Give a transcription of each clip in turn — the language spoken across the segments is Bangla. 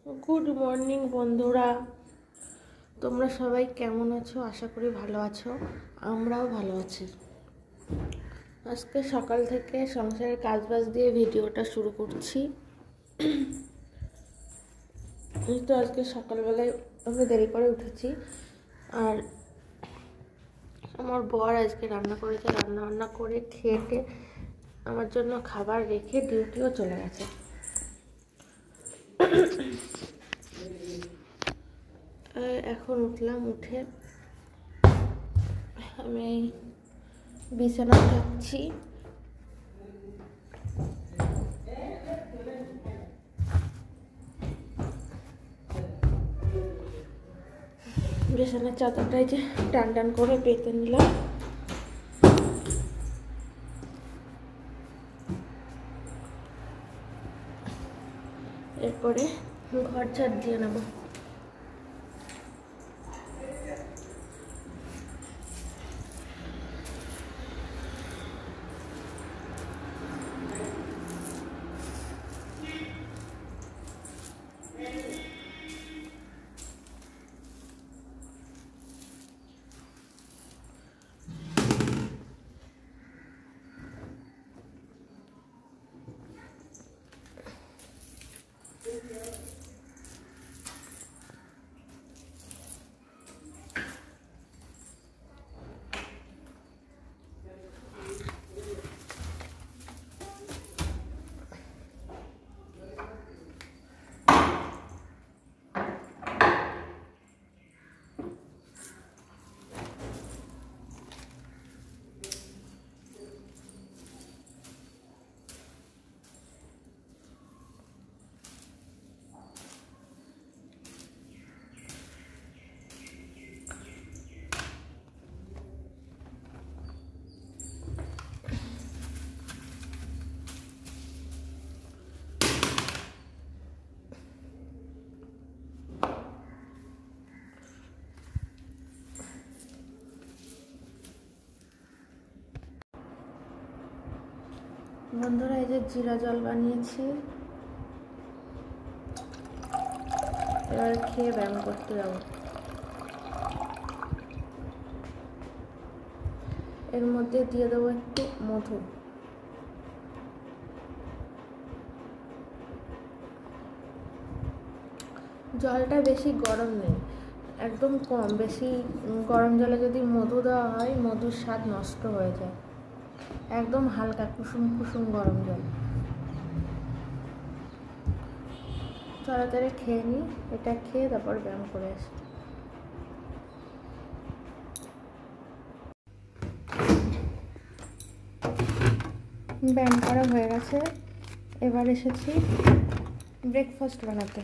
गुड मर्निंग बंधुरा তোমরা সবাই কেমন আছো? আশা করি ভালো আছো। আমরাও ভালো আছি। আজকে সকাল থেকে সংসারের কাজবাজ দিয়ে ভিডিওটা শুরু করছি। তো আজকে সকালবেলায় আমি দেরি করে উঠেছি, আর আমার বর আজকে রান্না করেছে। রান্না করে খেয়ে আমার জন্য খাবার রেখে ডিউটিও চলে গেছে। এখন উঠলাম, উঠে আমি বিছানা যাচ্ছি। বিছানার চাদরটাই যে টান টান করে পেতে নিলাম। এরপরে ঘর ঝাড় দিয়ে নেব। বন্ধুরা, এই যে জিরা জল বানিয়েছি, এবার খেয়ে ব্যায়াম করতে যাব। এর মধ্যে দিয়ে দেবো একটু মধু। জলটা বেশি গরম নেই, একদম কম। বেশি গরম জলে যদি মধু দেওয়া হয়, মধুর স্বাদ নষ্ট হয়ে যায়। একদম হালকা কুসুম কুসুম গরম জল। তাড়াতাড়ি খেয়ে নিই, এটা খেয়ে তারপর ব্যায়াম করে আসি। ব্যায়াম করা হয়ে গেছে, এবার এসেছি ব্রেকফাস্ট বানাতে।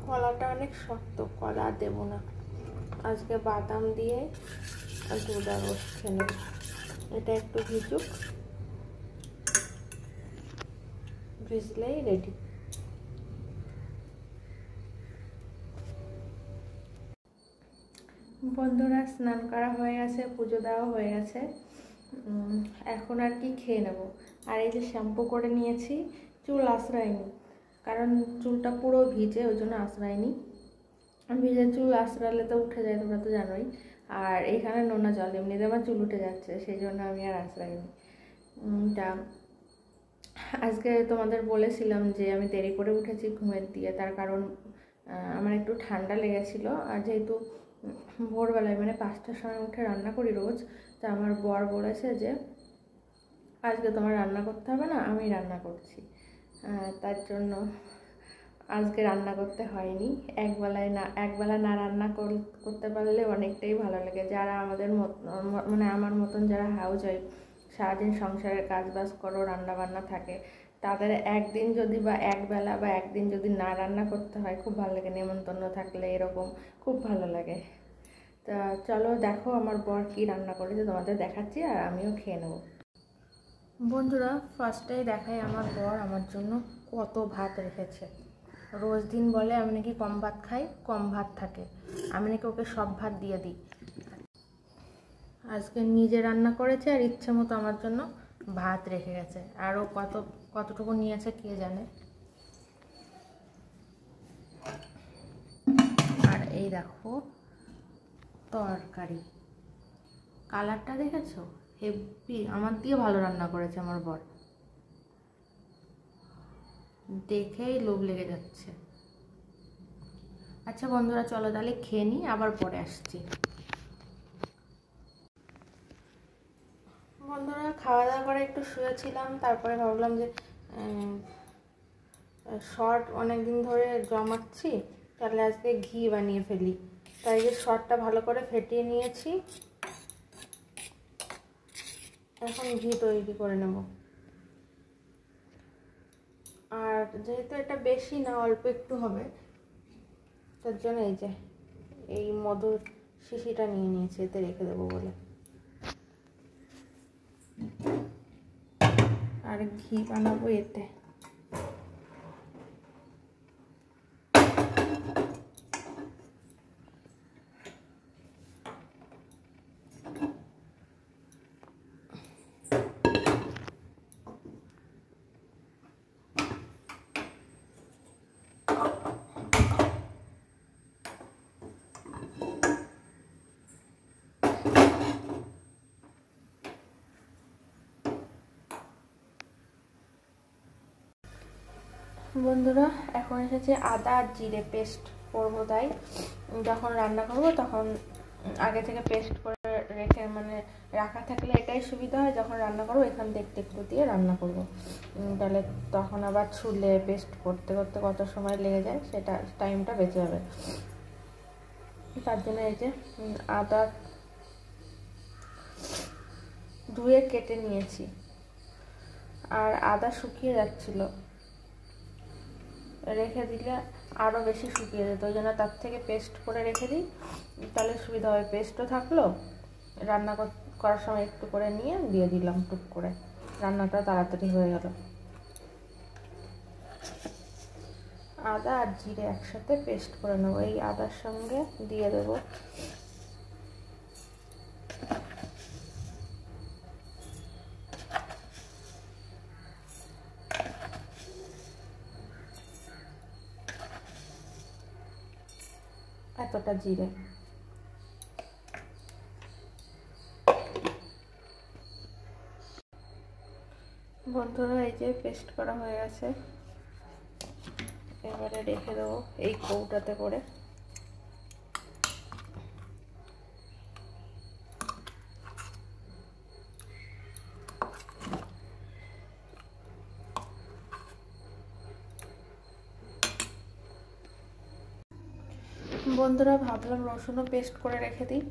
কলাটা অনেক শক্ত, কলা আর দেবো না। আজকে বাদাম দিয়ে আর দুধ আর রোজ খেয়ে নেব। এটা একটু ভিজুক, ভিজলেই রেডি। বন্ধুরা স্নান করা হয়ে গেছে, পুজো দেওয়া হয়ে গেছে, এখন আর কি খেয়ে নেব। আর এই যে শ্যাম্পু করে নিয়েছি, চুল আঁচড়াইনি কারণ চুলটা পুরো ভিজে, ওই জন্য আঁচড়াইনি। ভিজে চুল আঁচড়ালে তো উঠে যায়, তোমরা তো জানোই। আর এখানে নোনা জল, এমনিতে আমার চুল উঠে যাচ্ছে, সেই জন্য আমি আর আঁচড়াইনি। তা আজকে তোমাদের বলেছিলাম যে আমি দেরি করে উঠেছি ঘুমের দিয়ে, তার কারণ আমার একটু ঠান্ডা লেগেছিলো। আর যেহেতু ভোরবেলায় মানে 5টার সময় উঠে রান্না করি রোজ, তা আমার বর বলেছে যে আজকে তোমার রান্না করতে হবে না, আমি রান্না করছি। তার জন্য আজকে রান্না করতে হয়নি। একবেলা না রান্না করতে পারলে অনেকটাই ভালো লাগে। যারা আমাদের মানে আমার মতন যারা হাউস ওয়াইফ, সারাদিন সংসারের কাজ বাজ করো, রান্না বান্না থাকে, তাদের একদিন যদি বা একবেলা বা একদিন যদি না রান্না করতে হয়, খুব ভালো লাগে। নেমন্তন্ন থাকলে এরকম খুব ভালো লাগে। তা চলো দেখো আমার বর কি রান্না করেছে, তোমাদের দেখাচ্ছি আর আমিও খেয়ে নেব। বন্ধুরা ফার্স্টেই দেখাই আমার বর আমার জন্য কত ভাত রেখেছে। রোজ দিন বলে আমি নাকি কম ভাত খাই, কম ভাত থাকে, আমি নাকি ওকে সব ভাত দিয়ে দিই। আজকে নিজে রান্না করেছে আর ইচ্ছে মতো আমার জন্য ভাত রেখে গেছে। আরও কতটুকু নিয়েছে কে জানে। আর এই দেখো তরকারি, কালারটা দেখেছো? হেভি, আমার দিয়ে ভালো রান্না করেছে আমার বর, দেখেই লোভ লেগে যাচ্ছে। আচ্ছা বন্ধুরা চলো তাহলে খেয়ে নিই, আবার পরে আসছি। বন্ধুরা খাওয়া দাওয়া করে একটু শুয়েছিলাম, তারপরে ভাবলাম যে শর্ট অনেক দিন ধরে জমাচ্ছি, তাহলে আজকে ঘি বানিয়ে ফেলি। তাই যে শর্টটা ভালো করে ফেটিয়ে নিয়েছি, এখন ঘি তৈরি করে নেব। আর যেহেতু এটা বেশি না, অল্প একটু হবে, তার জন্য এই মধুর শিশিটা নিয়ে নিয়েছি, এতে রেখে দেবো বলে। আর ঘি বানাবো এতে। বন্ধুরা এখন এসেছে আদা আর জিরে পেস্ট করবো, তাই যখন রান্না করবো তখন আগে থেকে পেস্ট করে রেখে মানে রাখা থাকলে এটাই সুবিধা হয়, যখন রান্না করবো এখান থেকে একটু দিয়ে রান্না করবো, তাহলে তখন আবার ছুলে পেস্ট করতে করতে কত সময় লেগে যায়, সেটা টাইমটা বেঁচে যাবে। তার জন্য এই যে আদা ধুয়ে কেটে নিয়েছি, আর আদা শুকিয়ে যাচ্ছিল, রেখে দিলে আরও বেশি শুকিয়ে যেত, ওই জন্য তার থেকে পেস্ট করে রেখে দিই, তাহলে সুবিধা হবে। পেস্টও থাকলো, রান্না করার সময় একটু করে নিয়ে দিয়ে দিলাম টুক করে, রান্নাটা তাড়াতাড়ি হয়ে গেল। আদা আর জিরে একসাথে পেস্ট করে নেবো, এই আদার সঙ্গে দিয়ে দেবো এতটা জিরে। বন্ধুরা এই যে পেস্ট করা হয়ে গেছে, এবারে রেখে দেবো এই কৌটাতে করে। বন্ধুরা ভাবলাম রসুনও পেস্ট করে রেখে দিই,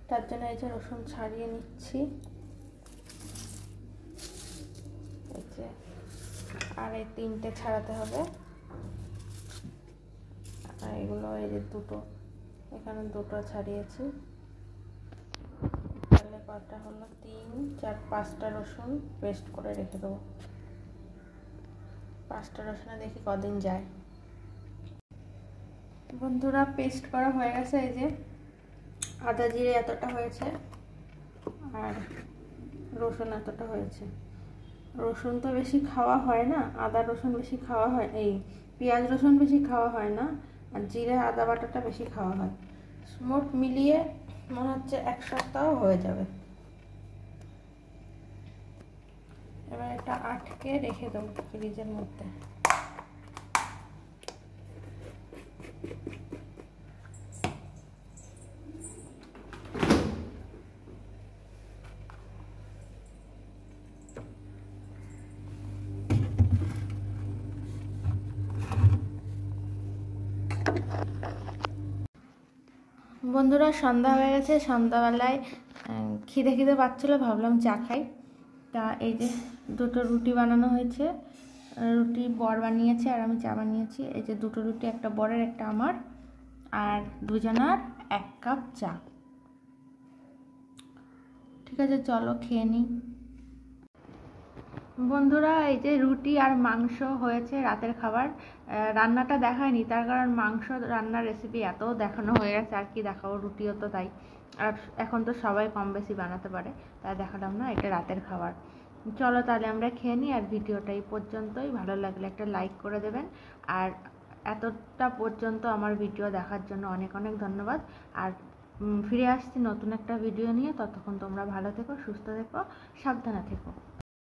তার জন্য এই যে রসুন ছাড়িয়ে নিচ্ছি, এই যে আর এই 3টে ছাড়াতে হবে, আর এগুলো যে দুটো, এখানে দুটো ছাড়িয়েছি। তাহলে কটা হলো, 3, 4, 5টা রসুন পেস্ট করে রেখে দেবো। 5টা রসুনে দেখি কদিন যায়। বন্ধুরা পেস্ট করা হয়ে গেছে। এই যে আদা জিরে এতটা হয়েছে আর রসুন এতটা হয়েছে। রসুন তো বেশি খাওয়া হয় না, আদা রসুন বেশি খাওয়া হয়, এই পেঁয়াজ রসুন বেশি খাওয়া হয় না, আর জিরে আদা বাটাটা বেশি খাওয়া হয়। মোট মিলিয়ে মনে হচ্ছে 1 সপ্তাহ হয়ে যাবে। এবার এটা আটকে রেখে দেবো ফ্রিজের মধ্যে। বন্ধুরা সন্ধ্যা হয়ে গেছে। সন্ধ্যাবেলায় খিদে খিদে পাচ্ছিলো, ভাবলাম চা খাই। তা এই যে দুটো রুটি বানানো হয়েছে, রুটি বর বানিয়েছে আর আমি চা বানিয়েছি। এই যে দুটো রুটি, একটা বরের একটা আমার, আর দুজনার 1 কাপ চা। ঠিক আছে, চলো খেয়ে নিই। বন্ধুরা এই যে রুটি আর মাংস হয়েছে রাতের খাবার। রান্নাটা দেখায়নি, তার কারণ মাংস রান্নার রেসিপি এত দেখানো হয়ে গেছে, আর কি দেখাবো, রুটিও তো তাই। আর এখন তো সবাই কম বেশি বানাতে পারে, তাই দেখালাম না। এটা রাতের খাবার। চলো তাহলে আমরা খেয়ে নিই। আর ভিডিওটা এই পর্যন্তই। ভালো লাগলে একটা লাইক করে দেবেন। আর এতটা পর্যন্ত আমার ভিডিও দেখার জন্য অনেক অনেক ধন্যবাদ। আর ফিরে আসছি নতুন একটা ভিডিও নিয়ে। ততক্ষণ তোমরা ভালো থেকো, সুস্থ থেকো, সাবধানে থেকো।